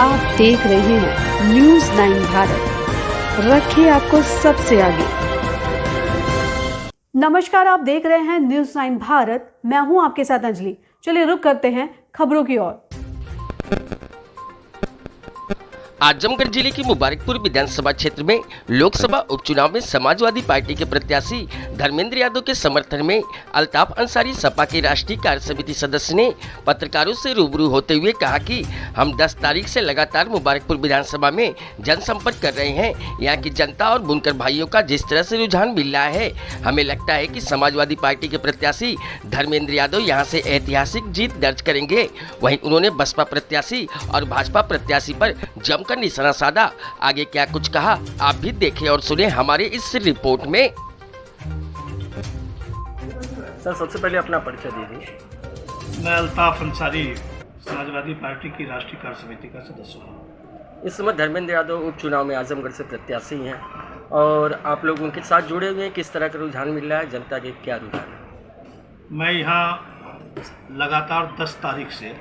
आप देख रहे हैं न्यूज़ 9 भारत, रखिए आपको सबसे आगे। नमस्कार, आप देख रहे हैं न्यूज़ 9 भारत। मैं हूं आपके साथ अंजलि। चलिए रुक करते हैं खबरों की ओर। आजमगढ़ जिले की मुबारकपुर विधानसभा क्षेत्र में लोकसभा उपचुनाव में समाजवादी पार्टी के प्रत्याशी धर्मेंद्र यादव के समर्थन में अल्ताफ अंसारी सपा के राष्ट्रीय कार्य समिति सदस्य ने पत्रकारों से रूबरू होते हुए कहा कि हम 10 तारीख से लगातार मुबारकपुर विधानसभा में जनसंपर्क कर रहे हैं। यहाँ की जनता और बुनकर भाइयों का जिस तरह से रुझान मिल रहा है, हमें लगता है कि समाजवादी पार्टी के प्रत्याशी धर्मेंद्र यादव यहाँ से ऐतिहासिक जीत दर्ज करेंगे। वहीं उन्होंने बसपा प्रत्याशी और भाजपा प्रत्याशी पर जमकर निशाना साधा। आगे क्या कुछ कहा, आप भी देखें और सुने हमारे इस रिपोर्ट में। सर, सबसे पहले अपना परिचय दीजिए। मैं अल्ताफ अंसारी समाजवादी पार्टी की राष्ट्रीय कार्य समिति का सदस्य हूँ। इस समय धर्मेंद्र यादव उपचुनाव में आजमगढ़ से प्रत्याशी हैं और आप लोग उनके साथ जुड़े हुए हैं। किस तरह का रुझान मिल रहा है, जनता के क्या रुझान है? मैं यहाँ लगातार 10 तारीख से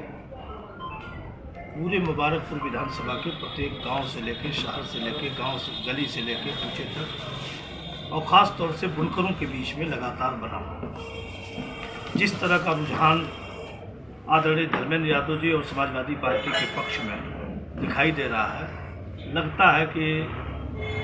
पूरे मुबारकपुर विधानसभा के प्रत्येक गांव से लेकर शहर से लेकर गांव से गली से लेकर कूचे तक और ख़ास तौर से बुनकरों के बीच में लगातार बना हूँ। जिस तरह का रुझान आदरणीय धर्मेंद्र यादव जी और समाजवादी पार्टी के पक्ष में दिखाई दे रहा है, लगता है कि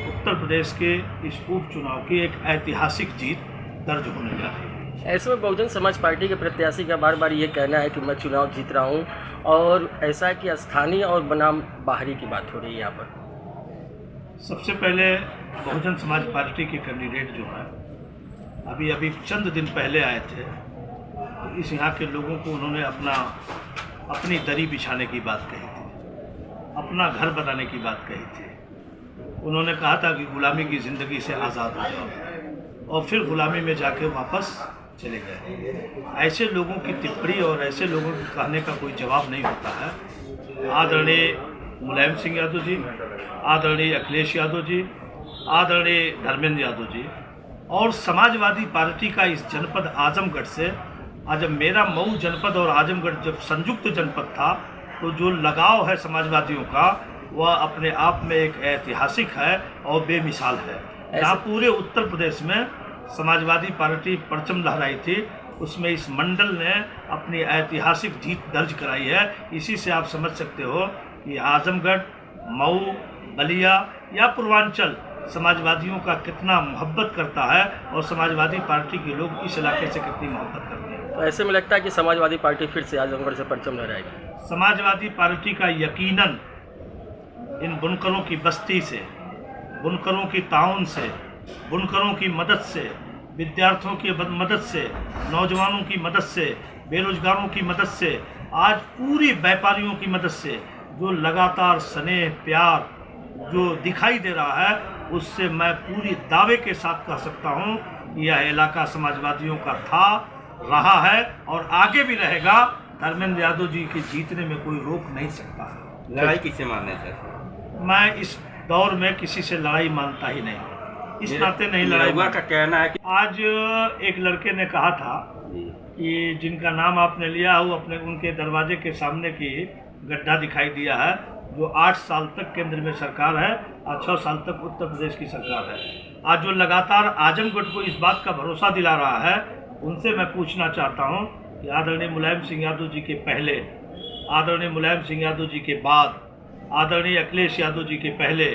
उत्तर प्रदेश के इस उपचुनाव की एक ऐतिहासिक जीत दर्ज होने जा रही है। ऐसे में बहुजन समाज पार्टी के प्रत्याशी का बार बार ये कहना है कि मैं चुनाव जीत रहा हूँ और ऐसा है कि स्थानीय और बनाम बाहरी की बात हो रही है यहाँ पर। सबसे पहले बहुजन समाज पार्टी के कैंडिडेट जो है अभी चंद दिन पहले आए थे, तो इस यहाँ के लोगों को उन्होंने अपनी दरी बिछाने की बात कही थी, अपना घर बनाने की बात कही थी। उन्होंने कहा था कि गुलामी की ज़िंदगी से आज़ाद हो जाओ, और फिर गुलामी में जाके वापस चले गए। ऐसे लोगों की टिप्पणी और ऐसे लोगों के कहने का कोई जवाब नहीं होता है। आदरणीय मुलायम सिंह यादव जी, आदरणीय अखिलेश यादव जी, आदरणीय धर्मेंद्र यादव जी और समाजवादी पार्टी का इस जनपद आजमगढ़ से, आज जब मेरा मऊ जनपद और आजमगढ़ जब संयुक्त जनपद था, तो जो लगाव है समाजवादियों का वह अपने आप में एक ऐतिहासिक है और बेमिसाल है। यहाँ पूरे उत्तर प्रदेश में समाजवादी पार्टी परचम लहराई थी, उसमें इस मंडल ने अपनी ऐतिहासिक जीत दर्ज कराई है। इसी से आप समझ सकते हो कि आजमगढ़, मऊ, बलिया या पूर्वांचल समाजवादियों का कितना मोहब्बत करता है और समाजवादी पार्टी के लोग इस इलाके से कितनी मोहब्बत करते हैं। तो ऐसे में लगता है कि समाजवादी पार्टी फिर से आजमगढ़ से परचम लहराएगी। समाजवादी पार्टी का यकीनन इन बुनकरों की बस्ती से, बुनकरों की ताउन से, बुनकरों की मदद से, विद्यार्थियों की मदद से, नौजवानों की मदद से, बेरोजगारों की मदद से, आज पूरी व्यापारियों की मदद से जो लगातार स्नेह प्यार जो दिखाई दे रहा है, उससे मैं पूरी दावे के साथ कह सकता हूँ कि यह इलाका समाजवादियों का था, रहा है और आगे भी रहेगा। धर्मेंद्र यादव जी के जीतने में कोई रोक नहीं सकता है। लड़ाई किससे मानने सर? मैं इस दौर में किसी से लड़ाई मानता ही नहीं, इस नाते नहीं लड़ाई का कहना है कि आज एक लड़के ने कहा था कि जिनका नाम आपने लिया वो अपने उनके दरवाजे के सामने की गड्ढा दिखाई दिया है, जो 8 साल तक केंद्र में सरकार है और 6 साल तक उत्तर प्रदेश की सरकार है। आज जो लगातार आजमगढ़ को इस बात का भरोसा दिला रहा है, उनसे मैं पूछना चाहता हूँ कि आदरणीय मुलायम सिंह यादव जी के पहले, आदरणीय मुलायम सिंह यादव जी के बाद, आदरणीय अखिलेश यादव जी के पहले,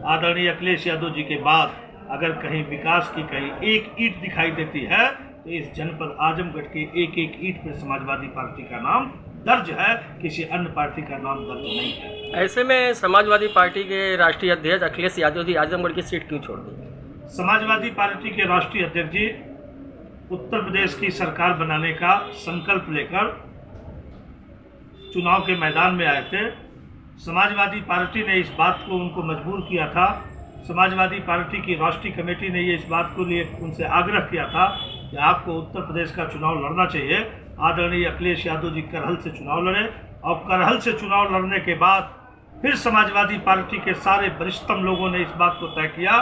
आदरणीय अखिलेश यादव जी के बाद अगर कहीं विकास की कहीं एक ईंट दिखाई देती है, तो इस जनपद आजमगढ़ के एक एक ईंट पर समाजवादी पार्टी का नाम दर्ज है, किसी अन्य पार्टी का नाम दर्ज नहीं है। ऐसे में समाजवादी पार्टी के राष्ट्रीय अध्यक्ष अखिलेश यादव जी आजमगढ़ की सीट क्यों छोड़ दी? समाजवादी पार्टी के राष्ट्रीय अध्यक्ष जी उत्तर प्रदेश की सरकार बनाने का संकल्प लेकर चुनाव के मैदान में आए थे। समाजवादी पार्टी ने इस बात को उनको मजबूर किया था। समाजवादी पार्टी की राष्ट्रीय कमेटी ने ये इस बात को लिए उनसे आग्रह किया था कि आपको उत्तर प्रदेश का चुनाव लड़ना चाहिए। आदरणीय अखिलेश यादव जी करहल से चुनाव लड़े और करहल से चुनाव लड़ने के बाद फिर समाजवादी पार्टी के सारे वरिष्ठतम लोगों ने इस बात को तय किया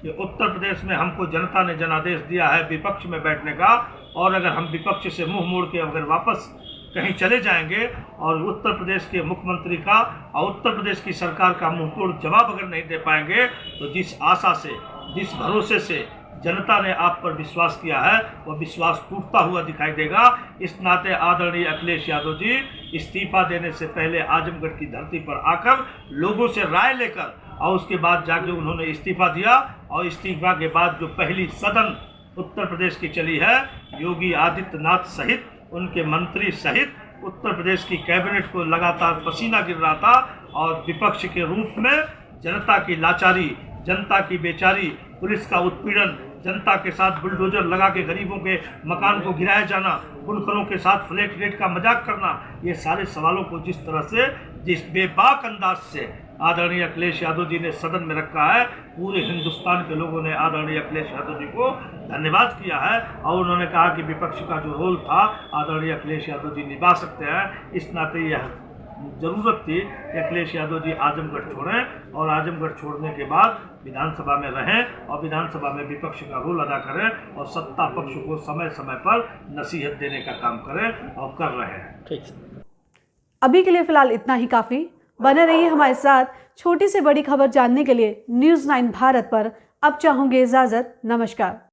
कि उत्तर प्रदेश में हमको जनता ने जनादेश दिया है विपक्ष में बैठने का, और अगर हम विपक्ष से मुंह मोड़ के अगर वापस कहीं चले जाएंगे और उत्तर प्रदेश के मुख्यमंत्री का और उत्तर प्रदेश की सरकार का मुंहतोड़ जवाब अगर नहीं दे पाएंगे तो जिस आशा से, जिस भरोसे से जनता ने आप पर विश्वास किया है वह विश्वास टूटता हुआ दिखाई देगा। इस नाते आदरणीय अखिलेश यादव जी इस्तीफा देने से पहले आजमगढ़ की धरती पर आकर लोगों से राय लेकर और उसके बाद जाके उन्होंने इस्तीफा दिया और इस्तीफा के बाद जो पहली सदन उत्तर प्रदेश की चली है, योगी आदित्यनाथ सहित उनके मंत्री सहित उत्तर प्रदेश की कैबिनेट को लगातार पसीना गिर रहा था और विपक्ष के रूप में जनता की लाचारी, जनता की बेचारी, पुलिस का उत्पीड़न, जनता के साथ बुलडोजर लगा के गरीबों के मकान को गिराया जाना, बुनकरों के साथ फ्लैट रेट का मजाक करना, ये सारे सवालों को जिस तरह से, जिस बेबाक अंदाज से आदरणीय अखिलेश यादव जी ने सदन में रखा है, पूरे हिंदुस्तान के लोगों ने आदरणीय अखिलेश यादव जी को धन्यवाद किया है और उन्होंने कहा कि विपक्ष का जो रोल था आदरणीय अखिलेश यादव जी निभा सकते हैं। इस नाते यह जरूरत थी कि अखिलेश यादव जी आजमगढ़ छोड़ें और आजमगढ़ छोड़ने के बाद विधानसभा में रहें और विधानसभा में विपक्ष का रोल अदा करें और सत्ता पक्ष को समय समय पर नसीहत देने का काम करें और कर रहे हैं। ठीक। अभी के लिए फिलहाल इतना ही काफ़ी। बने रहिए हमारे साथ। छोटी से बड़ी खबर जानने के लिए न्यूज़ 9 भारत पर अब चाहूँगी इजाज़त। नमस्कार।